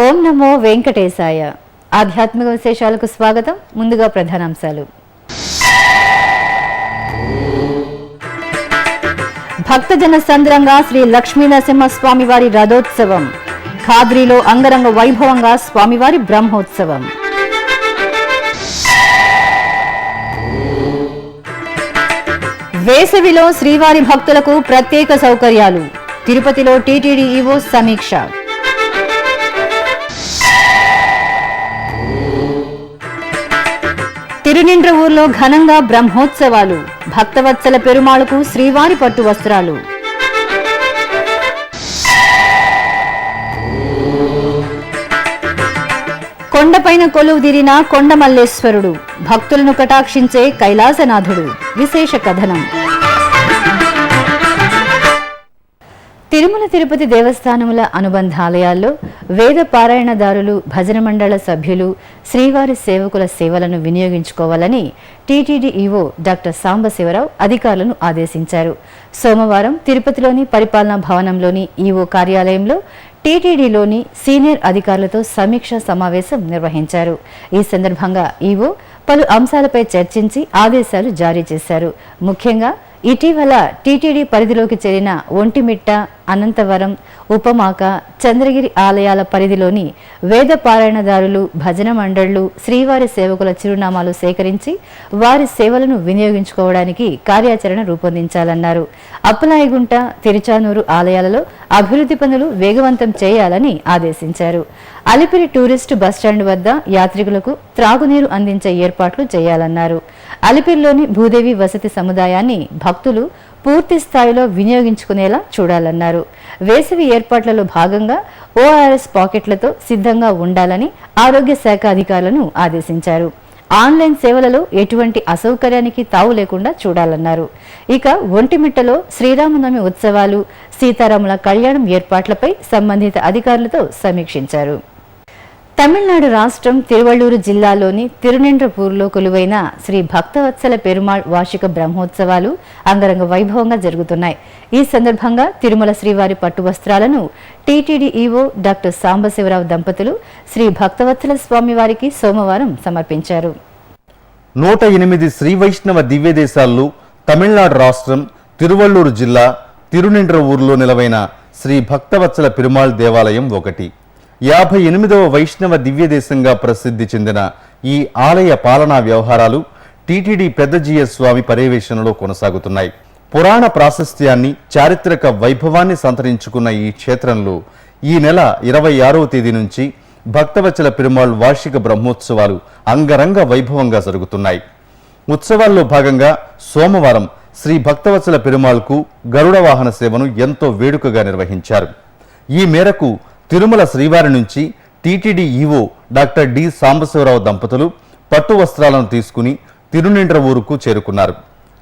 ఓం నమో వెంకటేశాయ. ఆధ్యాత్మిక విశేషాలకు స్వాగతం. ముందుగా ప్రధానాంశాలు. భక్తజన సంద్రంగా శ్రీ లక్ష్మీనరసింహ స్వామివారి రథోత్సవం. ఖాద్రిలో అంగరంగ వైభవంగా స్వామివారి బ్రహ్మోత్సవం. వేసవిలో శ్రీవారి భక్తులకు ప్రత్యేక సౌకర్యాలు. తిరుపతిలో టీటీడీ ఈవో సమీక్ష. తిరునిండ్రవూరులో ఘనంగా బ్రహ్మోత్సవాలు. భక్తవత్సల పెరుమాళకు శ్రీవారి పట్టు వస్త్రాలు. కొండపైన కొలువుదీరిన కొండమల్లేశ్వరుడు. భక్తులను కటాక్షించే కైలాసనాథుడు. విశేష కథనం. తిరుమల తిరుపతి దేవస్థానముల అనుబంధాలయాల్లో వేద పారాయణదారులు, భజన మండళ్ల సభ్యులు, శ్రీవారి సేవకుల సేవలను వినియోగించుకోవాలని టీటీడీ ఈవో డాక్టర్ సాంబశివరావు అధికారులను ఆదేశించారు. సోమవారం తిరుపతిలోని పరిపాలనా భవనంలోని ఈవో కార్యాలయంలో టీటీడీలోని సీనియర్ అధికారులతో సమీక్షా సమావేశం నిర్వహించారు. ఈ సందర్భంగా ఈవో పలు అంశాలపై చర్చించి ఆదేశాలు జారీ చేశారు. ముఖ్యంగా ఇటీవల టీటీడీ పరిధిలోకి చేరిన ఒంటిమిట్ట, అనంతవరం, ఉపమాక, చంద్రగిరి ఆలయాల పరిధిలోని వేద పారాయణదారులు, భజన మండళ్లు, శ్రీవారి సేవకుల చిరునామాలు సేకరించి వారి సేవలను వినియోగించుకోవడానికి కార్యాచరణ రూపొందించాలన్నారు. అప్పలాయగుంట, తిరుచానూరు ఆలయాలలో అభివృద్ధి పనులు వేగవంతం చేయాలని ఆదేశించారు. అలిపిరి టూరిస్టు బస్టాండ్ వద్ద యాత్రికులకు త్రాగునీరు అందించే ఏర్పాట్లు చేయాలన్నారు. అలిపిరిలోని భూదేవి వసతి సముదాయాన్ని భక్తులు పూర్తి స్థాయిలో వినియోగించుకునేలా చూడాలన్నారు. వేసవి ఏర్పాట్లలో భాగంగా ఓఆర్ఎస్ పాకెట్లతో సిద్ధంగా ఉండాలని ఆరోగ్య శాఖ అధికారులను ఆదేశించారు. ఆన్లైన్ సేవలలో ఎటువంటి అసౌకర్యానికి తావు లేకుండా చూడాలన్నారు. ఇక ఒంటిమిట్టలో శ్రీరామనవమి ఉత్సవాలు, సీతారాముల కళ్యాణం ఏర్పాట్లపై సంబంధిత అధికారులతో సమీక్షించారు. తమిళనాడు రాష్ట్రం తిరువళ్లూరు జిల్లాలోని తిరునిండ్రపూర్లో కొలువైన శ్రీ భక్తవత్సల పెరుమాళ్ వార్షిక బ్రహ్మోత్సవాలు అంగరంగ వైభవంగా జరుగుతున్నాయి. ఈ సందర్భంగా తిరుమల శ్రీవారి పట్టు వస్త్రాలను టీటీడీ ఈవో డాక్టర్ సాంబశివరావు దంపతులు శ్రీ భక్తవత్సల స్వామివారికి సోమవారం సమర్పించారు. 108 శ్రీ వైష్ణవ దివ్యదేశాల్లో తమిళనాడు రాష్ట్రం తిరువళ్లూరు జిల్లా తిరునిండ్రవూరులో నిలవైన శ్రీ భక్తవత్సల పెరుమాళ్ దేవాలయం ఒకటి. 58వ వైష్ణవ దివ్యదేశంగా ప్రసిద్ధి చెందిన ఈ ఆలయ పాలనా వ్యవహారాలు టీటీడీ పెద్ద జీఎస్ స్వామి పర్యవేక్షణలో కొనసాగుతున్నాయి. పురాణ ప్రాశస్త్యాన్ని, చారిత్రక వైభవాన్ని సంతరించుకున్న ఈ క్షేత్రంలో ఈ నెల 26వ తేదీ నుంచి భక్తవత్సల పెరుమాళ్ వార్షిక బ్రహ్మోత్సవాలు అంగరంగ వైభవంగా జరుగుతున్నాయి. ఉత్సవాల్లో భాగంగా సోమవారం శ్రీ భక్తవత్సల పెరుమాళ్కు గరుడ వాహన సేవను ఎంతో వేడుకగా నిర్వహించారు. ఈ మేరకు తిరుమల శ్రీవారి నుంచి TTD EO doctor D Sambasivarao దంపతులు పట్టు వస్త్రాలను తీసుకుని తిరునిండ్రవూరుకు చేరుకున్నారు.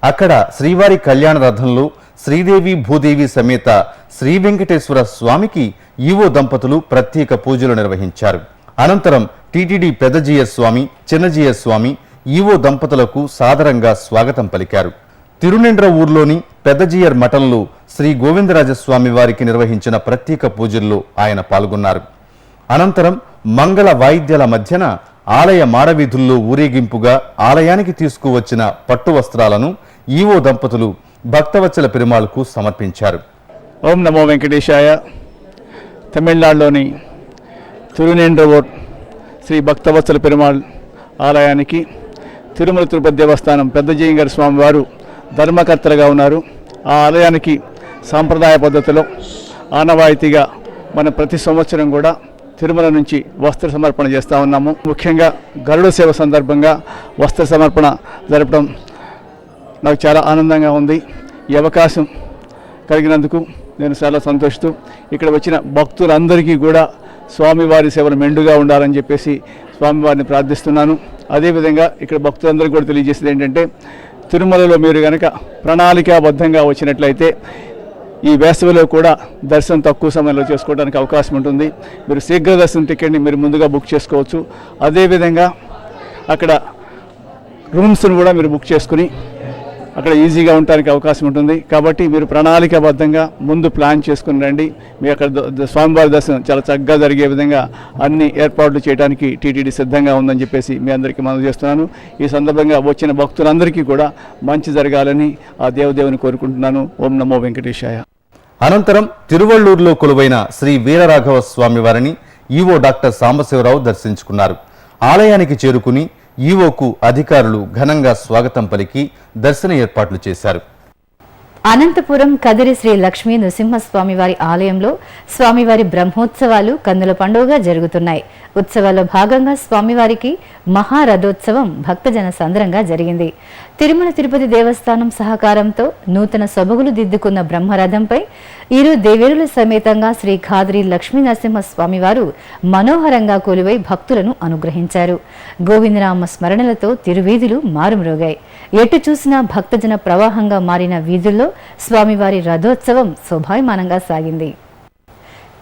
అక్కడ శ్రీవారి కళ్యాణ రథంలో శ్రీదేవి భూదేవి సమేత శ్రీ వెంకటేశ్వర స్వామికి ఈవో దంపతులు ప్రత్యేక పూజలు నిర్వహించారు. అనంతరం టీటీడీ పెద్ద జీఎస్ స్వామి, చిన్న జీఎస్ స్వామి ఈవో దంపతులకు సాదరంగా స్వాగతం పలికారు. తిరునిండ్రవూరులోని పెద్దజీయర్ మఠంలో శ్రీ గోవిందరాజస్వామి వారికి నిర్వహించిన ప్రత్యేక పూజల్లో ఆయన పాల్గొన్నారు. అనంతరం మంగళ వాయిద్యాల మధ్యన ఆలయ మాడవీధుల్లో ఊరేగింపుగా ఆలయానికి తీసుకువచ్చిన పట్టు వస్త్రాలను ఈవో దంపతులు భక్తవత్సల పెరుమాళ్కు సమర్పించారు. ఓం నమో వెంకటేశాయ. తమిళనాడులోని తిరునిండ్రవూర్ శ్రీ భక్తవత్సల పెరుమాళ్ ఆలయానికి తిరుమల తిరుపతి దేవస్థానం పెద్దజీయంగారి స్వామి వారు ధర్మకర్తలుగా ఉన్నారు. ఆ ఆలయానికి సాంప్రదాయ పద్ధతిలో ఆనవాయితీగా మన ప్రతి సంవత్సరం కూడా తిరుమల నుంచి వస్త్ర సమర్పణ చేస్తూ ఉన్నాము. ముఖ్యంగా గరుడ సేవ సందర్భంగా వస్త్ర సమర్పణ జరపడం నాకు చాలా ఆనందంగా ఉంది. ఈ అవకాశం కలిగినందుకు నేను చాలా సంతోషిస్తూ ఇక్కడ వచ్చిన భక్తులందరికీ కూడా స్వామివారి సేవలు మెండుగా ఉండాలని చెప్పేసి స్వామివారిని ప్రార్థిస్తున్నాను. అదేవిధంగా ఇక్కడ భక్తులందరికీ కూడా తెలియజేసేది ఏంటంటే, తిరుమలలో మీరు కనుక ప్రణాళికాబద్ధంగా వచ్చినట్లయితే ఈ వేసవిలో కూడా దర్శనం తక్కువ సమయంలో చేసుకోవడానికి అవకాశం ఉంటుంది. మీరు శీఘ్ర దర్శనం టికెట్ని మీరు ముందుగా బుక్ చేసుకోవచ్చు. అదేవిధంగా అక్కడ రూమ్స్ను కూడా మీరు బుక్ చేసుకుని అక్కడ ఈజీగా ఉండడానికి అవకాశం ఉంటుంది. కాబట్టి మీరు ప్రణాళికాబద్ధంగా ముందు ప్లాన్ చేసుకుని రండి. మీ అక్కడ స్వామివారి దర్శనం చాలా చక్కగా జరిగే విధంగా అన్ని ఏర్పాట్లు చేయడానికి టీటీడీ సిద్ధంగా ఉందని చెప్పేసి మీ అందరికీ మనవి చేస్తున్నాను. ఈ సందర్భంగా వచ్చిన భక్తులందరికీ కూడా మంచి జరగాలని ఆ దేవదేవుని కోరుకుంటున్నాను. ఓం నమో వెంకటేశాయ. అనంతరం తిరువళ్ళూరులో కొలువైన శ్రీ వీరరాఘవ స్వామి వారిని ఈవో డాక్టర్ సాంబశివరావు దర్శించుకున్నారు. ఆలయానికి చేరుకుని ఈవోకు అధికారులు ఘనంగా స్వాగతం పలికి దర్శన ఏర్పాట్లు చేశారు. అనంతపురం కదిరి శ్రీ లక్ష్మీ నృసింహస్వామి వారి ఆలయంలో స్వామివారి బ్రహ్మోత్సవాలు కన్నుల పండుగగా జరుగుతున్నాయి. ఉత్సవాల్లో భాగంగా స్వామివారికి మహారథోత్సవం భక్తజన సంద్రంగా జరిగింది. తిరుమల తిరుపతి దేవస్థానం సహకారంతో నూతన సొబగులు దిద్దుకున్న బ్రహ్మరథంపై ఇరు దేవేరుల సమేతంగా శ్రీ ఖాద్రి లక్ష్మీ నరసింహస్వామివారు మనోహరంగా కొలువై భక్తులను అనుగ్రహించారు. గోవిందనామ స్మరణలతో తిరువీధులు మారుమ్రోగాయి. ఎటు చూసినా భక్తజన ప్రవాహంగా మారిన వీధుల్లో స్వామివారి రథోత్సవం శోభాయమానంగా సాగింది.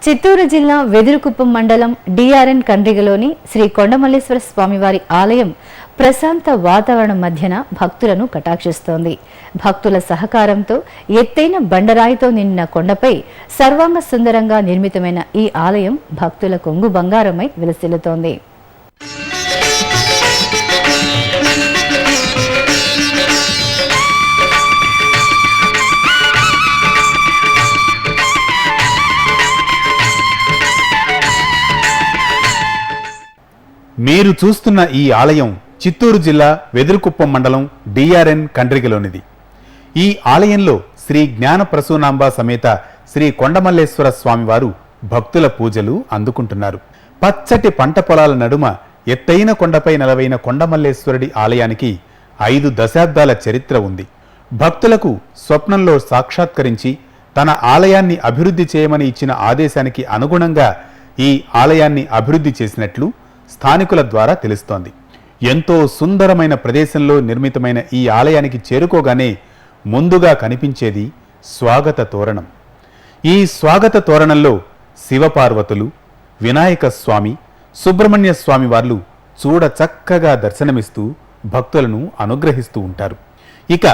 చిత్తూరు జిల్లా వెదురుకుప్పం మండలం డిఆర్ఎన్ కండ్రిగలోని శ్రీ కొండమల్లేశ్వర స్వామివారి ఆలయం ప్రశాంత వాతావరణం మధ్యన భక్తులను కటాక్షిస్తోంది. భక్తుల సహకారంతో ఎత్తైన బండరాయితో నిండిన కొండపై సర్వాంగ సుందరంగా నిర్మితమైన ఈ ఆలయం భక్తుల కొంగు బంగారమై విలసిల్లుతోంది. మీరు చూస్తున్న ఈ ఆలయం చిత్తూరు జిల్లా వెదురుకుప్పం మండలం డిఆర్ఎన్ కండ్రిగలోనిది. ఈ ఆలయంలో శ్రీ జ్ఞాన ప్రసూనాంబ సమేత శ్రీ కొండమల్లేశ్వర స్వామివారు భక్తుల పూజలు అందుకుంటున్నారు. పచ్చటి పంట పొలాల నడుమ ఎత్తైన కొండపై నెలవైన కొండమల్లేశ్వరుడి ఆలయానికి 5 దశాబ్దాల చరిత్ర ఉంది. భక్తులకు స్వప్నంలో సాక్షాత్కరించి తన ఆలయాన్ని అభివృద్ధి చేయమని ఇచ్చిన ఆదేశానికి అనుగుణంగా ఈ ఆలయాన్ని అభివృద్ధి చేసినట్లు స్థానికుల ద్వారా తెలుస్తోంది. ఎంతో సుందరమైన ప్రదేశంలో నిర్మితమైన ఈ ఆలయానికి చేరుకోగానే ముందుగా కనిపించేది స్వాగత తోరణం. ఈ స్వాగత తోరణంలో శివపార్వతులు, వినాయక స్వామి, సుబ్రహ్మణ్య స్వామి వార్లు చూడ చక్కగా దర్శనమిస్తూ భక్తులను అనుగ్రహిస్తూ ఉంటారు. ఇక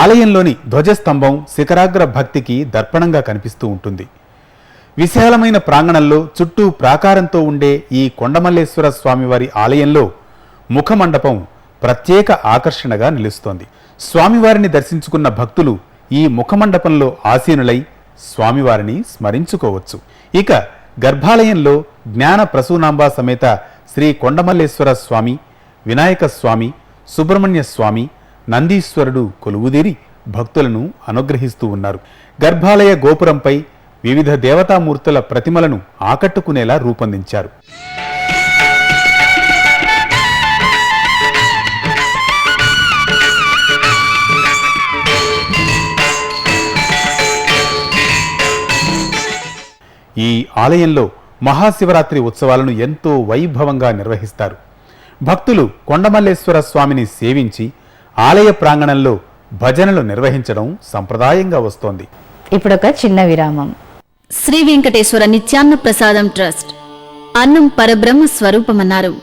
ఆలయంలోని ధ్వజస్తంభం శిఖరాగ్ర భక్తికి దర్పణంగా కనిపిస్తూ ఉంటుంది. విశాలమైన ప్రాంగణంలో చుట్టూ ప్రాకారంతో ఉండే ఈ కొండమల్లేశ్వర స్వామివారి ఆలయంలో ముఖమండపం ప్రత్యేక ఆకర్షణగా నిలుస్తోంది. స్వామివారిని దర్శించుకున్న భక్తులు ఈ ముఖమండపంలో ఆసీనులై స్వామివారిని స్మరించుకోవచ్చు. ఇక గర్భాలయంలో జ్ఞాన ప్రసూనాంబ సమేత శ్రీ కొండమల్లేశ్వర స్వామి, వినాయక స్వామి, సుబ్రహ్మణ్య స్వామి, నందీశ్వరుడు కొలువుదీరి భక్తులను అనుగ్రహిస్తూ ఉన్నారు. గర్భాలయ గోపురంపై వివిధ దేవతామూర్తుల ప్రతిమలను ఆకట్టుకునేలా రూపొందించారు. ఈ ఆలయంలో మహాశివరాత్రి ఉత్సవాలను ఎంతో వైభవంగా నిర్వహిస్తారు. భక్తులు కొండమల్లేశ్వర స్వామిని సేవించి ఆలయ ప్రాంగణంలో భజనలు నిర్వహించడం సంప్రదాయంగా వస్తోంది. ఇప్పుడొక చిన్న విరామం. శ్రీ వెంకటేశ్వర నిత్యాన్న ప్రసాదం ట్రస్ట్ అన్నం పరబ్రహ్మ స్వరూపమన్నారు.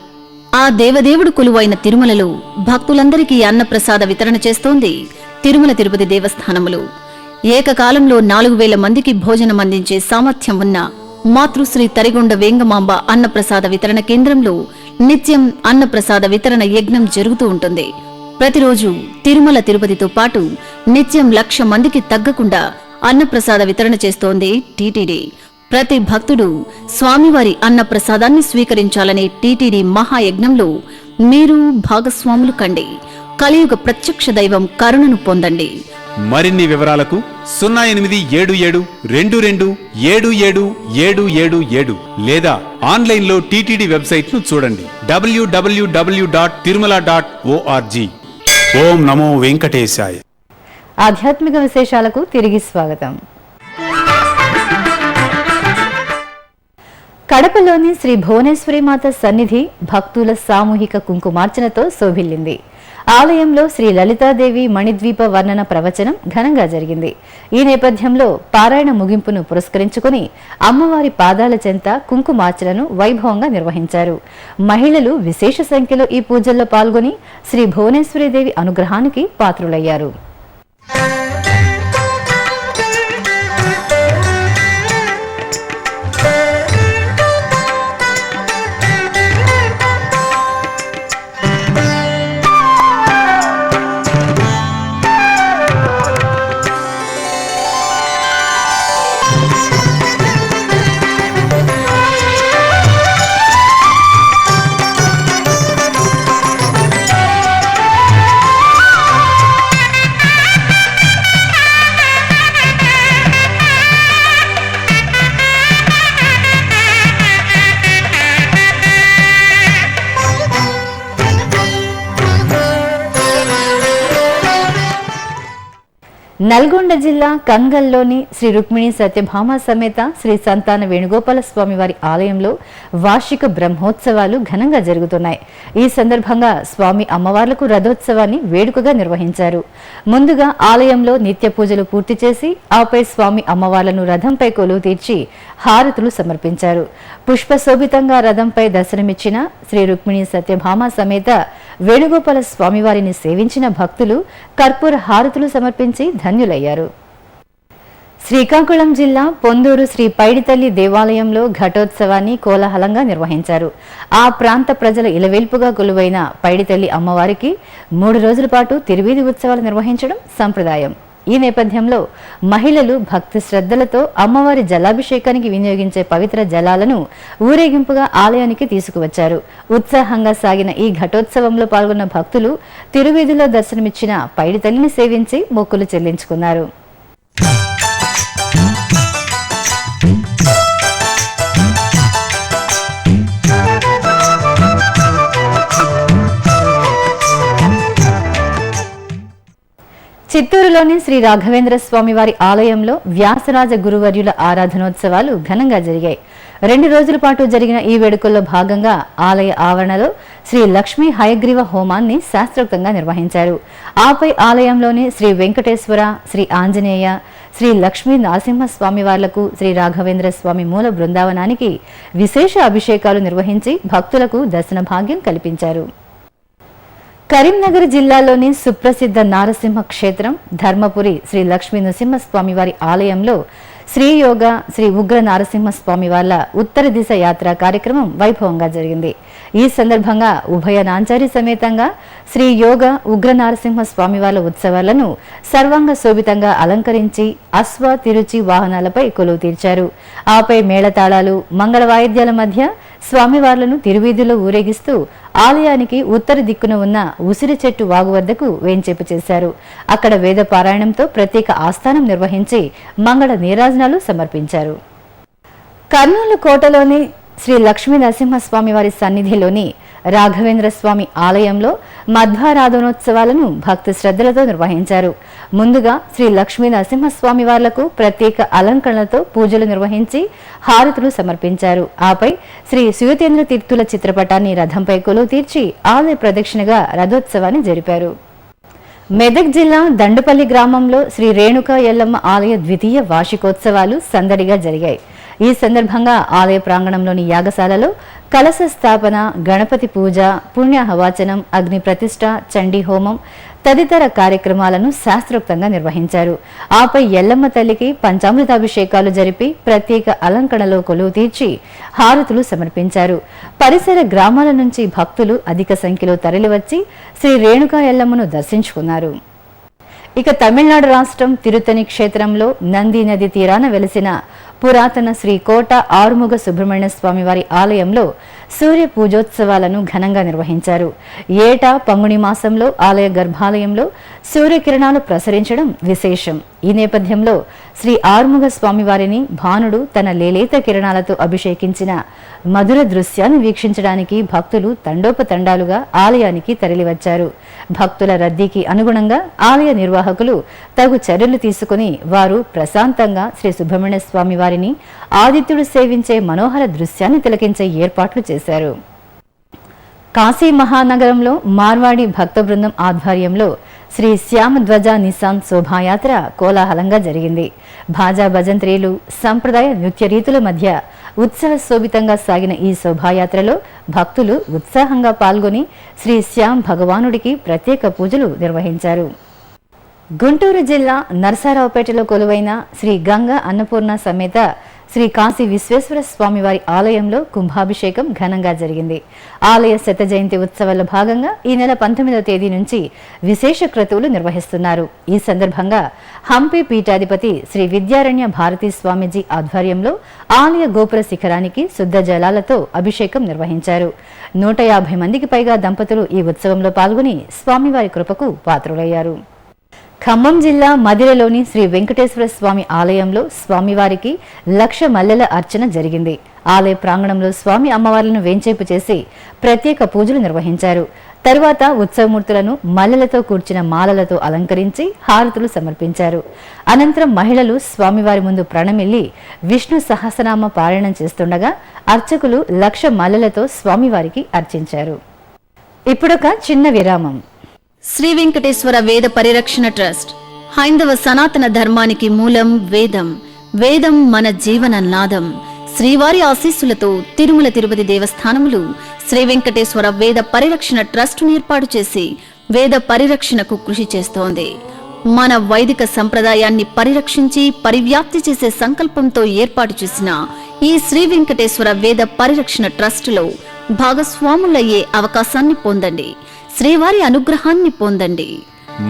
ఆ దేవదేవుడు కొలువైన తిరుమలలో భక్తులందరికీ అన్నప్రసాద వితరణ చేస్తోంది తిరుమల తిరుపతి దేవస్థానములు. ఏకకాలంలో 4000 మందికి భోజనం అందించే సామర్థ్యం ఉన్న మాతృశ్రీ తరిగొండ వేంగమాంబ అన్నప్రసాద వితరణ కేంద్రంలో నిత్యం అన్నప్రసాద వితరణ యజ్ఞం జరుగుతూ ఉంటుంది. ప్రతిరోజు తిరుమల తిరుపతితో పాటు నిత్యం 1,00,000 మందికి తగ్గకుండా అన్నప్రసాద వితరణ చేస్తోంది టీటీడీ. ప్రతి భక్తుడు స్వామివారి అన్నప్రసాదాన్ని స్వీకరించాలనే టీటీడీ మహాయజ్ఞంలో మీరు భాగస్వాములు కండి. కలియుగ ప్రత్యక్ష దైవం కరుణను పొందండి. మరిన్ని వివరాలకు 088722777777 లేదా ఆన్లైన్లో టీటీడీ వెబ్సైట్ను చూడండి www.tirumala.org. ఓం నమో వెంకటేశాయ. ఆధ్యాత్మిక విశేషాలకు తిరిగి స్వాగతం. కడపలోని శ్రీ భువనేశ్వరి మాత సన్నిధి భక్తుల సామూహిక కుంకుమార్చనతో శోభిల్లింది. ఆలయంలో శ్రీ లలితాదేవి మణిద్వీప వర్ణన ప్రవచనం ఘనంగా జరిగింది. ఈ నేపథ్యంలో పారాయణ ముగింపును పురస్కరించుకుని అమ్మవారి పాదాల చెంత కుంకుమార్చనను వైభవంగా నిర్వహించారు. మహిళలు విశేష సంఖ్యలో ఈ పూజల్లో పాల్గొని శ్రీ భువనేశ్వరీదేవి అనుగ్రహానికి పాత్రులయ్యారు. నల్గొండ జిల్లా కంగల్లోని శ్రీ రుక్మిణి సత్యభామ సమేత శ్రీ సంతాన వేణుగోపాల స్వామి వారి ఆలయంలో వార్షిక బ్రహ్మోత్సవాలు ఘనంగా జరుగుతున్నాయి. ఈ సందర్భంగా స్వామి అమ్మవార్లకు రథోత్సవాన్ని వేడుకగా నిర్వహించారు. ముందుగా ఆలయంలో నిత్య పూజలు పూర్తి చేసి ఆపై స్వామి అమ్మవార్లను రథంపై కొలువు తీర్చి హారతులు సమర్పించారు. పుష్పశోభితంగా రథంపై దర్శనమిచ్చిన శ్రీ రుక్మిణి సత్యభామ సమేత వేణుగోపాల స్వామివారిని సేవించిన భక్తులు కర్పూర హారతులు సమర్పించి ధన్యులయ్యారు. శ్రీకాకుళం జిల్లా పొందూరు శ్రీ పైడితల్లి దేవాలయంలో ఘటోత్సవాన్ని కోలాహలంగా నిర్వహించారు. ఆ ప్రాంత ప్రజల ఇలవేల్పుగా కొలువైన పైడితల్లి అమ్మవారికి 3 రోజుల పాటు తిరువీధి ఉత్సవాలు నిర్వహించడం సంప్రదాయం. ఈ నేపథ్యంలో మహిళలు భక్తి శ్రద్ధలతో అమ్మవారి జలాభిషేకానికి వినియోగించే పవిత్ర జలాలను ఊరేగింపుగా ఆలయానికి తీసుకువచ్చారు. ఉత్సాహంగా సాగిన ఈ ఘటోత్సవంలో పాల్గొన్న భక్తులు తిరువీధిలో దర్శనమిచ్చిన పైడితల్లిని సేవించి మొక్కులు చెల్లించుకున్నారు. చిత్తూరులోని శ్రీ రాఘవేంద్ర స్వామి వారి ఆలయంలో వ్యాసరాజ గురువర్యుల ఆరాధనోత్సవాలు ఘనంగా జరిగాయి. 2 రోజుల పాటు జరిగిన ఈ వేడుకల్లో భాగంగా ఆలయ ఆవరణలో శ్రీ లక్ష్మీ హయగ్రీవ హోమాన్ని శాస్త్రోక్తంగా నిర్వహించారు. ఆపై ఆలయంలోని శ్రీ వెంకటేశ్వర, శ్రీ ఆంజనేయ, శ్రీ లక్ష్మీ నరసింహస్వామి వార్లకు శ్రీ రాఘవేంద్ర స్వామి మూల బృందావనానికి విశేష అభిషేకాలు నిర్వహించి భక్తులకు దర్శన భాగ్యం కల్పించారు. కరీంనగర్ జిల్లాలోని సుప్రసిద్ధ నారసింహ క్షేత్రం ధర్మపురి శ్రీ లక్ష్మీ నరసింహస్వామి వారి ఆలయంలో శ్రీ యోగ శ్రీ ఉగ్ర నారసింహస్వామి వార్ల ఉత్తర దిశ యాత్ర కార్యక్రమం వైభవంగా జరిగింది. ఈ సందర్భంగా ఉభయ నాంచారి సమేతంగా శ్రీ యోగ ఉగ్ర నారసింహస్వామి వార్ల ఉత్సవాలను సర్వాంగ శోభితంగా అలంకరించి అశ్వ తిరుచి వాహనాలపై కొలువు తీర్చారు. ఆపై మేళతాళాలు మంగళ వాయిద్యాల మధ్య స్వామివార్లను తిరువీధిలో ఊరేగిస్తూ ఆలయానికి ఉత్తర దిక్కున ఉన్న ఉసిరి చెట్టు వాగు వద్దకు వేంచేపు చేశారు. అక్కడ వేద పారాయణంతో ప్రత్యేక ఆస్థానం నిర్వహించి మంగళ నీరాజనాలు సమర్పించారు. కర్నూలు కోటలోని శ్రీ లక్ష్మీ నరసింహస్వామి వారి సన్నిధిలోని రాఘవేంద్ర స్వామి ఆలయంలో మధ్వారాధనోత్సవాలను భక్తి శ్రద్ధలతో నిర్వహించారు. ముందుగా శ్రీ లక్ష్మీ నరసింహస్వామి వార్లకు ప్రత్యేక అలంకరణలతో పూజలు నిర్వహించి హారతులు సమర్పించారు. ఆపై శ్రీ సుయతేంద్ర తీర్థుల చిత్రపటాన్ని రథంపై కొలువు తీర్చి ఆలయ ప్రదక్షిణగా రథోత్సవాన్ని జరిపారు. మెదక్ జిల్లా దండుపల్లి గ్రామంలో శ్రీ రేణుకా ఎల్లమ్మ ఆలయ ద్వితీయ వార్షికోత్సవాలు సందడిగా జరిగాయి. ఈ సందర్భంగా ఆలయ ప్రాంగణంలోని యాగశాలలో కలశ స్థాపన, గణపతి పూజ, పుణ్యహవాచనం, అగ్ని ప్రతిష్ఠ, చండీ హోమం తదితర కార్యక్రమాలను శాస్త్రోక్తంగా నిర్వహించారు. ఆపై ఎల్లమ్మ తల్లికి పంచామృతాభిషేకాలు జరిపి ప్రత్యేక అలంకరణలో కొలువు తీర్చి హారతులు సమర్పించారు. పరిసర గ్రామాల నుంచి భక్తులు అధిక సంఖ్యలో తరలివచ్చి శ్రీ రేణుకా ఎల్లమ్మను దర్శించుకున్నారు. ఇక తమిళనాడు రాష్ట్రం తిరుత్తని క్షేత్రంలో నంది నది తీరాన వెలిసిన పురాతన శ్రీ కోట ఆరుముగ సుబ్రహ్మణ్య స్వామి వారి ఆలయంలో సూర్య పూజోత్సవాలను ఘనంగా నిర్వహించారు. ఏటా పంగుని మాసంలో ఆలయ గర్భాలయంలో సూర్యకిరణాలు ప్రసరించడం విశేషం. ఈ నేపథ్యంలో శ్రీ ఆరుముగ స్వామివారిని భానుడు తన లేలేత కిరణాలతో అభిషేకించిన మధుర దృశ్యాన్ని వీక్షించడానికి భక్తులు తండోపతండాలుగా ఆలయానికి తరలివచ్చారు. భక్తుల రద్దీకి అనుగుణంగా ఆలయ నిర్వాహకులు తగు చర్యలు తీసుకుని వారు ప్రశాంతంగా శ్రీ సుబ్రహ్మణ్య స్వామి వారిని ఆదిత్యుడు సేవించే మనోహర దృశ్యాన్ని తిలకించే ఏర్పాట్లు చేశారు. కాశీ మహానగరంలో మార్వాడి భక్త బృందం ఆధ్వర్యంలో శ్రీ శ్యామ ధ్వజ నిశాన్ శోభాయాత్ర కోలాహలంగా జరిగింది. భాజా భజంత్రీలు, సంప్రదాయ నృత్య రీతుల మధ్య ఉత్సవ శోభితంగా సాగిన ఈ శోభాయాత్రలో భక్తులు ఉత్సాహంగా పాల్గొని శ్రీ శ్యామ్ భగవానుడికి ప్రత్యేక పూజలు నిర్వహించారు. గుంటూరు జిల్లా నరసరావుపేటలో కొలువైన శ్రీ గంగా అన్నపూర్ణ సమేత శ్రీ కాశీ విశ్వేశ్వర స్వామివారి ఆలయంలో కుంభాభిషేకం ఘనంగా జరిగింది. ఆలయ శత జయంతి ఉత్సవాల్లో భాగంగా ఈ నెల 19వ తేదీ నుంచి విశేష క్రతువులు నిర్వహిస్తున్నారు. ఈ సందర్భంగా హంపి పీఠాధిపతి శ్రీ విద్యారణ్య భారతీ స్వామీజీ ఆధ్వర్యంలో ఆలయ గోపుర శిఖరానికి శుద్ధ జలాలతో అభిషేకం నిర్వహించారు. 150 మందికి పైగా దంపతులు ఈ ఉత్సవంలో పాల్గొని స్వామివారి కృపకు పాత్రులయ్యారు. ఖమ్మం జిల్లా మదిరలోని శ్రీ వెంకటేశ్వర స్వామి ఆలయంలో స్వామివారికి 1,00,000 మల్లెల అర్చన జరిగింది. ఆలయ ప్రాంగణంలో స్వామి అమ్మవార్లను వేంచేపు చేసి ప్రత్యేక పూజలు నిర్వహించారు. తరువాత ఉత్సవమూర్తులను మల్లెలతో కూర్చిన మాలలతో అలంకరించి హారతులు సమర్పించారు. అనంతరం మహిళలు స్వామివారి ముందు ప్రణమిల్లి విష్ణు సహస్రనామ పారాయణం చేస్తుండగా అర్చకులు 1,00,000 మల్లెలతో స్వామివారికి అర్చించారు. ఇప్పుడొక చిన్న విరామం. శ్రీ వెంకటేశ్వర వేద పరిరక్షణ ట్రస్ట్ హైందవ సనాతన ధర్మానికి మూలం వేదం. వేదం మన జీవన నాదం. శ్రీవారి ఆశీస్సులతో తిరుమల తిరుపతి దేవస్థానములు శ్రీ వెంకటేశ్వర వేద పరిరక్షణ ట్రస్టును ఏర్పాటు చేసి వేద పరిరక్షణకు కృషి చేస్తోంది. మన వైదిక సంప్రదాయాన్ని పరిరక్షించి పరివ్యాప్తి చేసే సంకల్పంతో ఏర్పాటు చేసిన ఈ శ్రీ వెంకటేశ్వర వేద పరిరక్షణ ట్రస్టులో భాగస్వాములయ్యే అవకాశాన్ని పొందండి. శ్రీవారి అనుగ్రహాన్ని పొందండి.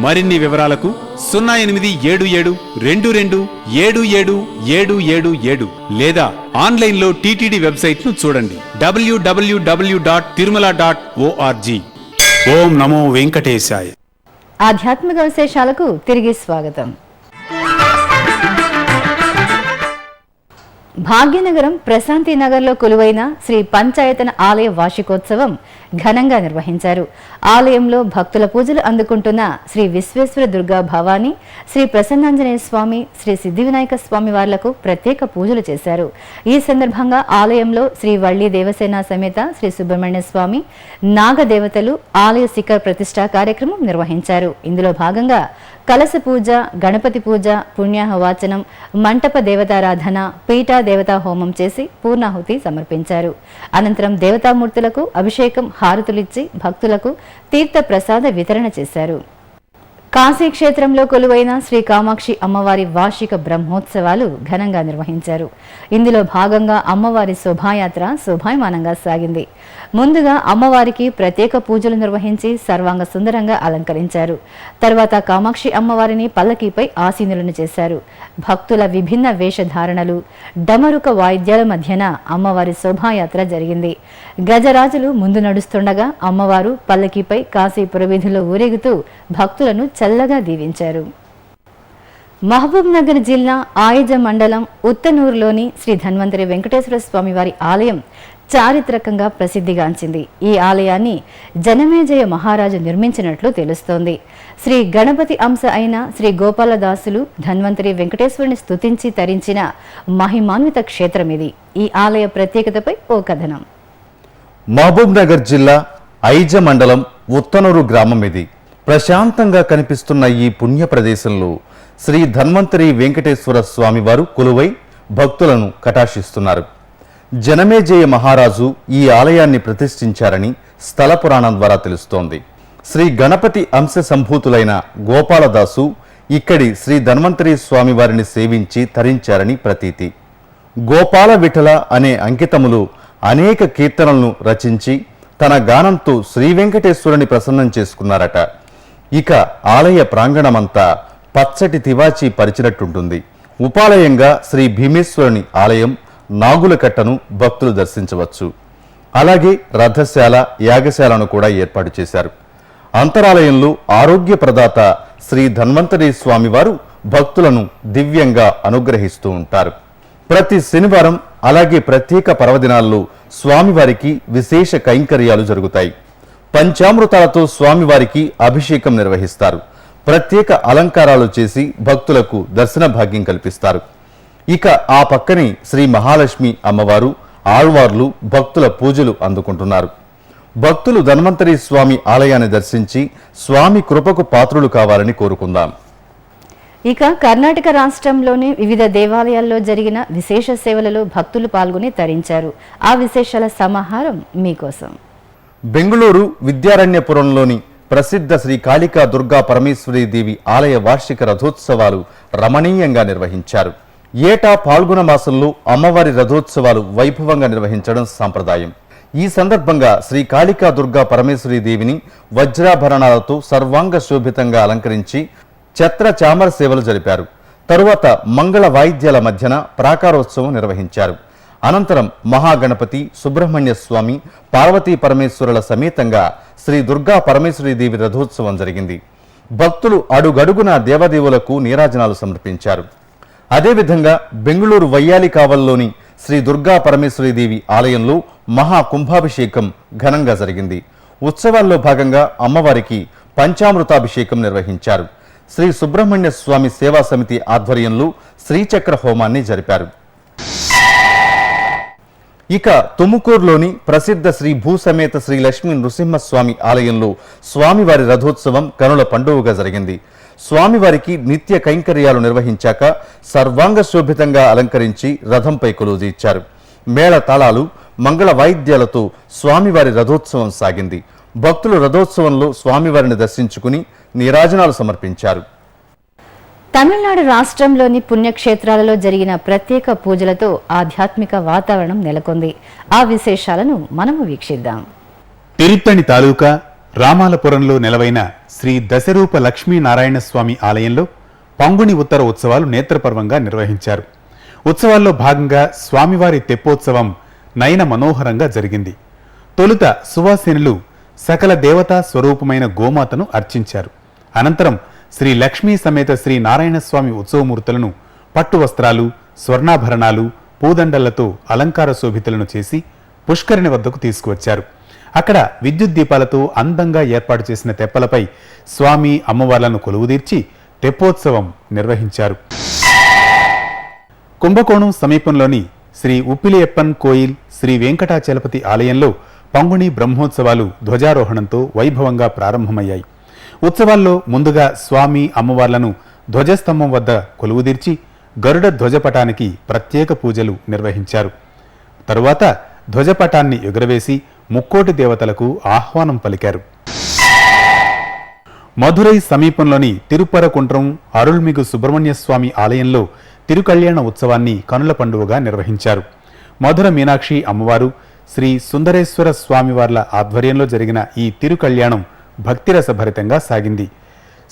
మరిన్ని వివరాలకు 0877227777 లేదా ఆన్లైన్లో టీటీడీ వెబ్సైట్ను చూడండి www.tirumala.org. ఓం నమో వెంకటేశాయ. ఆధ్యాత్మిక విశేషాలకు తిరిగి స్వాగతం. భాగ్యనగరం ప్రశాంతి నగర్లో కొలువైన శ్రీ పంచాయతన ఆలయ వార్షికోత్సవం ఘనంగా నిర్వహించారు. ఆలయంలో భక్తుల పూజలు అందుకుంటున్న శ్రీ విశ్వేశ్వర దుర్గా భవానీ, శ్రీ ప్రసన్నాంజనేయ స్వామి, శ్రీ సిద్ధివినాయక స్వామి వార్లకు ప్రత్యేక పూజలు చేశారు. ఈ సందర్భంగా ఆలయంలో శ్రీ వల్లి దేవసేన సమేత శ్రీ సుబ్రహ్మణ్య స్వామి, నాగదేవతలు ఆలయ శిఖర ప్రతిష్ఠా కార్యక్రమం నిర్వహించారు. ఇందులో భాగంగా కలశ పూజ, గణపతి పూజ, పుణ్యాహ వాచనం, మంటప దేవతారాధన, పీఠా దేవతా హోమం చేసి పూర్ణాహుతి సమర్పించారు. అనంతరం దేవతామూర్తులకు అభిషేకం, హారతులిచ్చి భక్తులకు తీర్థ ప్రసాద వితరణ చేశారు. కాశీ క్షేత్రంలో కొలువైన శ్రీ కామాక్షి అమ్మవారి వార్షిక బ్రహ్మోత్సవాలు ఘనంగా నిర్వహించారు. ఇందులో భాగంగా అమ్మవారి శోభాయాత్ర శోభాయమానంగా సాగింది. ముందుగా అమ్మవారికి ప్రత్యేక పూజలు నిర్వహించి సర్వాంగ సుందరంగా అలంకరించారు. తర్వాత కామాక్షి అమ్మవారిని పల్లకీపై ఆసీనులను చేశారు. భక్తుల విభిన్న వేషధారణలు, డమరుక వాయిద్యాల మధ్యన అమ్మవారి శోభాయాత్ర జరిగింది. గజరాజులు ముందు నడుస్తుండగా అమ్మవారు పల్లకీపై కాశీపుర వీధిలో ఊరేగుతూ భక్తులను చల్లగా దీవించారు. మహబూబ్ నగర్ జిల్లా ఆయజ మండలం ఉత్తనూరులోని శ్రీ ధన్వంతరి వెంకటేశ్వర స్వామి వారి ఆలయం చారిత్రకంగా ప్రసిద్ధిగాంచింది. ఈ ఆలయాన్ని జనమేజయ మహారాజు నిర్మించినట్లు తెలుస్తోంది. శ్రీ గణపతి అంశ అయిన శ్రీ గోపాలదాసులు ధన్వంతరి వెంకటేశ్వరుని స్తుతించి తరించిన మహిమాన్విత క్షేత్రం ఇది. ఈ ఆలయ ప్రత్యేకతపై ఓ కథనం. మహబూబ్ నగర్ జిల్లా ఐజ మండలం ఉత్తనూరు గ్రామం ఇది. ప్రశాంతంగా కనిపిస్తున్న ఈ పుణ్య ప్రదేశంలో శ్రీ ధన్వంతరి వెంకటేశ్వర స్వామివారు కొలువై భక్తులను కటాక్షిస్తున్నారు. జనమేజయ మహారాజు ఈ ఆలయాన్ని ప్రతిష్ఠించారని స్థల పురాణం ద్వారా తెలుస్తోంది. శ్రీ గణపతి అంశ సంభూతులైన గోపాలదాసు ఇక్కడి శ్రీ ధన్వంతరి స్వామివారిని సేవించి తరించారని ప్రతీతి. గోపాల విఠల అనే అంకితములు అనేక కీర్తనలను రచించి తన గానంతో శ్రీ వెంకటేశ్వరుని ప్రసన్నం చేసుకున్నారట. ఇక ఆలయ ప్రాంగణమంతా పచ్చటి తివాచీ పరిచినట్టుంటుంది. ఉపాలయంగా శ్రీ భీమేశ్వరుని ఆలయం, నాగుల కట్టను భక్తులు దర్శించవచ్చు. అలాగే రథశాల, యాగశాలను కూడా ఏర్పాటు చేశారు. అంతరాలయంలో ఆరోగ్య ప్రదాత శ్రీ ధన్వంతరి స్వామివారు భక్తులను దివ్యంగా అనుగ్రహిస్తూ ఉంటారు. ప్రతి శనివారం అలాగే ప్రత్యేక పర్వదినాల్లో స్వామివారికి విశేష కైంకర్యాలు జరుగుతాయి. పంచామృతాలతో స్వామివారికి అభిషేకం నిర్వహిస్తారు. ప్రత్యేక అలంకారాలు చేసి భక్తులకు దర్శన భాగ్యం కల్పిస్తారు. ఇక ఆ పక్కనే శ్రీ మహాలక్ష్మి అమ్మవారు, ఆళ్వార్లు భక్తుల పూజలు అందుకుంటున్నారు. భక్తులు ధన్వంతరి స్వామి ఆలయాన్ని దర్శించి స్వామి కృపకు పాత్రులు కావాలని కోరుకుందాం. ఇక కర్ణాటక రాష్ట్రంలోని వివిధ దేవాలయాల్లో జరిగిన విశేష సేవలలో భక్తులు పాల్గొని తరించారు. ఆ విశేషాల సమాహారం మీకోసం. బెంగుళూరు విద్యారణ్యపురంలోని ప్రసిద్ధ శ్రీ కాళికా దుర్గా పరమేశ్వరీ దేవి ఆలయ వార్షిక రథోత్సవాలు రమణీయంగా నిర్వహించారు. ఏటా పాల్గొన మాసంలో అమ్మవారి రథోత్సవాలు వైభవంగా నిర్వహించడం సాంప్రదాయం. ఈ సందర్భంగా శ్రీ కాళికా దుర్గా పరమేశ్వరీ దేవిని వజ్రాభరణాలతో సర్వాంగ శోభితంగా అలంకరించి ఛత్ర చామర సేవలు జరిపారు. తరువాత మంగళ వాయిద్యాల మధ్యన ప్రాకారోత్సవం నిర్వహించారు. అనంతరం మహాగణపతి, సుబ్రహ్మణ్య స్వామి, పార్వతీ పరమేశ్వరుల సమేతంగా శ్రీ దుర్గా పరమేశ్వరీ దేవి రథోత్సవం జరిగింది. భక్తులు అడుగడుగున దేవదేవులకు నీరాజనాలు సమర్పించారు. అదేవిధంగా బెంగుళూరు వయ్యాలి కావల్లోని శ్రీ దుర్గా పరమేశ్వరీ దేవి ఆలయంలో మహా కుంభాభిషేకం ఘనంగా జరిగింది. ఉత్సవాల్లో భాగంగా అమ్మవారికి పంచామృతాభిషేకం నిర్వహించారు. శ్రీ సుబ్రహ్మణ్య స్వామి సేవా సమితి ఆధ్వర్యంలో శ్రీచక్ర హోమాన్ని జరిపారు. ఇక తుముకూరులోని ప్రసిద్ధ శ్రీ భూసమేత శ్రీ లక్ష్మీ నృసింహస్వామి ఆలయంలో స్వామివారి రథోత్సవం కనుల పండుగగా జరిగింది. స్వామివారికి నిత్య కైంకర్యాలు నిర్వహించాక సర్వాంగ శోభితంగా అలంకరించి రథంపై కొలువుదీర్చారు. మేళ తాళాలు, మంగళ వాయిద్యాలతో స్వామివారి రథోత్సవం సాగింది. భక్తులు రథోత్సవంలో స్వామివారిని దర్శించుకుని నీరాజనాలు సమర్పించారు. తమిళనాడు రాష్ట్రంలోని పుణ్యక్షేత్రాలలో జరిగిన ప్రత్యేక పూజలతో ఆధ్యాత్మిక వాతావరణం నెలకొంది. ఆ విశేషాలను మనము వీక్షిద్దాం. తిరుత్తణి తాలూకా రామాలపురంలో నెలవైన శ్రీ దశరూప లక్ష్మీనారాయణ స్వామి ఆలయంలో పంగుని ఉత్తర ఉత్సవాలు నేత్రపర్వంగా నిర్వహించారు. ఉత్సవాల్లో భాగంగా స్వామివారి తెప్పోత్సవం నయన మనోహరంగా జరిగింది. తొలుత సువాసినులు సకల దేవతా స్వరూపమైన గోమాతను అర్చించారు. అనంతరం శ్రీ లక్ష్మీ సమేత శ్రీ నారాయణ స్వామి ఉత్సవమూర్తులను పట్టు వస్త్రాలు, స్వర్ణాభరణాలు, పూదండలతో అలంకార శోభితులను చేసి పుష్కరిణి వద్దకు తీసుకువచ్చారు. అక్కడ విద్యుత్ దీపాలతో అందంగా ఏర్పాటు చేసిన తెప్పలపై స్వామి అమ్మవార్లను కొలువుదీర్చి తెప్పోత్సవం నిర్వహించారు. కుంభకోణం సమీపంలోని శ్రీ ఉప్పిలియప్పన్ కోయిల్ శ్రీ వెంకటాచలపతి ఆలయంలో పంగుణి బ్రహ్మోత్సవాలు ధ్వజారోహణంతో వైభవంగా ప్రారంభమయ్యాయి. ఉత్సవాల్లో ముందుగా స్వామి అమ్మవార్లను ధ్వజస్తంభం వద్ద కొలువుదీర్చి గరుడ ధ్వజపటానికి ప్రత్యేక పూజలు నిర్వహించారు. తరువాత ధ్వజపటాన్ని ఎగురవేసి ముక్కోటి దేవతలకు ఆహ్వానం పలికారు. మధురై సమీపంలోని తిరుపరకుంట్రం అరుల్మిగు సుబ్రహ్మణ్య స్వామి ఆలయంలో తిరుకళ్యాణ ఉత్సవాన్ని కనుల పండుగగా నిర్వహించారు. మధుర మీనాక్షి అమ్మవారు, శ్రీ సుందరేశ్వర స్వామివార్ల ఆధ్వర్యంలో జరిగిన ఈ తిరుకళ్యాణం భక్తిరసభరితంగా సాగింది.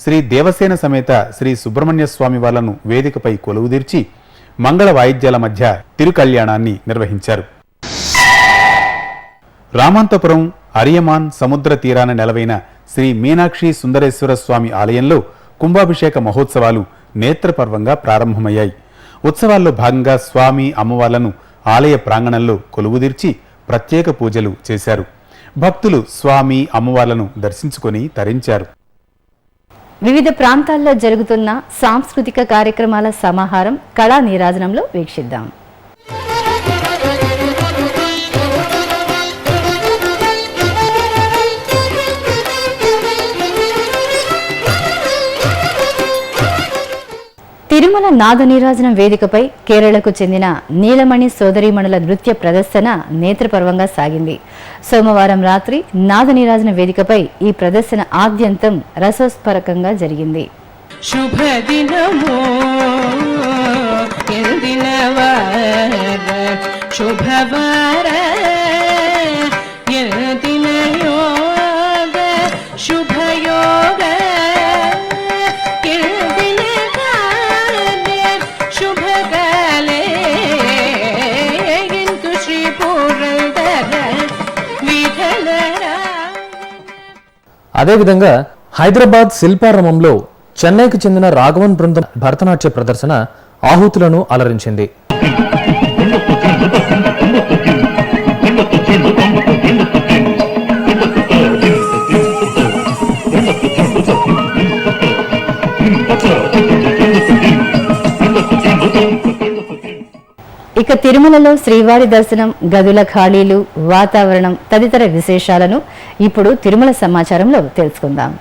శ్రీ దేవసేన సమేత శ్రీ సుబ్రహ్మణ్య స్వామి వార్లను వేదికపై కొలువుదీర్చి మంగళ వాయిద్యాల మధ్య తిరుకళ్యాణాన్ని నిర్వహించారు. రామాంతపురం అరియమాన్ సముద్ర తీరాన నెలవైన శ్రీ మీనాక్షి సుందరేశ్వర స్వామి ఆలయంలో కుంభాభిషేక మహోత్సవాలు నేత్రపర్వంగా ప్రారంభమయ్యాయి. ఉత్సవాల్లో భాగంగా స్వామి అమ్మవార్లను ఆలయ ప్రాంగణంలో కొలువుదీర్చి ప్రత్యేక పూజలు చేశారు. భక్తులు స్వామి అమ్మవార్లను దర్శించుకొని తరించారు. వివిధ ప్రాంతాల్లో జరుగుతున్న సాంస్కృతిక కార్యక్రమాల సమాహారం కళా నీరాజనంలో వీక్షిద్దాం. తిరుమల నాద నీరాజనం వేదికపై కేరళకు చెందిన నీలమణి సోదరీమణుల నృత్య ప్రదర్శన నేత్రపర్వంగా సాగింది. సోమవారం రాత్రి నాద నీరాజన వేదికపై ఈ ప్రదర్శన ఆద్యంతం రసోస్పరకంగా జరిగింది. శుభదినమో శుభవార శుభయోగ అదేవిధంగా హైదరాబాద్ శిల్పారామంలో చెన్నైకి చెందిన రాఘవన్ బృందం భరతనాట్య ప్రదర్శన ఆహుతులను అలరించింది. ఇక తిరుమలలో శ్రీవారి దర్శనం, గదుల ఖాళీలు, వాతావరణం తదితర విశేషాలను ఇప్పుడు తిరుమల సమాచారంలో తెలుసుకుందాం.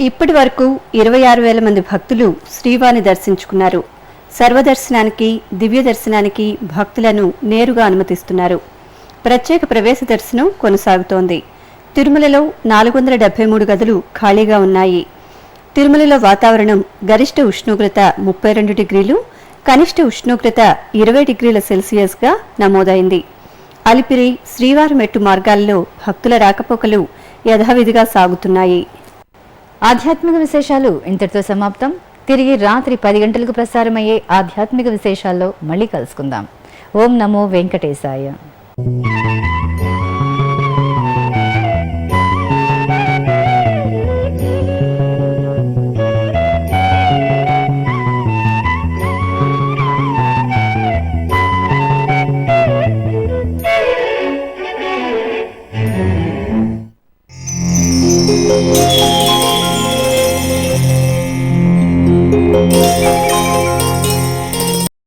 ఇప్పటి వరకు 26,000 మంది భక్తులు శ్రీవారిని దర్శించుకున్నారు. సర్వదర్శనానికి, దివ్య దర్శనానికి భక్తులను నేరుగా అనుమతిస్తున్నారు. ప్రత్యేక ప్రవేశ దర్శనం కొనసాగుతోంది. తిరుమలలో 473 గదులు ఖాళీగా ఉన్నాయి. తిరుమలలో వాతావరణం గరిష్ట ఉష్ణోగ్రత 32 డిగ్రీలు, కనిష్ట ఉష్ణోగ్రత 20 డిగ్రీల సెల్సియస్గా నమోదైంది. అలిపిరి శ్రీవారి మెట్టు మార్గాల్లో భక్తుల రాకపోకలు యథావిధిగా సాగుతున్నాయి. ఆధ్యాత్మిక విశేషాలు ఇంతటితో సమాప్తం. తిరిగి రాత్రి 10 గంటలకు ప్రసారమయ్యే ఆధ్యాత్మిక విశేషాల్లో మళ్ళీ కలుసుకుందాం. ఓం నమో వెంకటేశాయ. Thank you.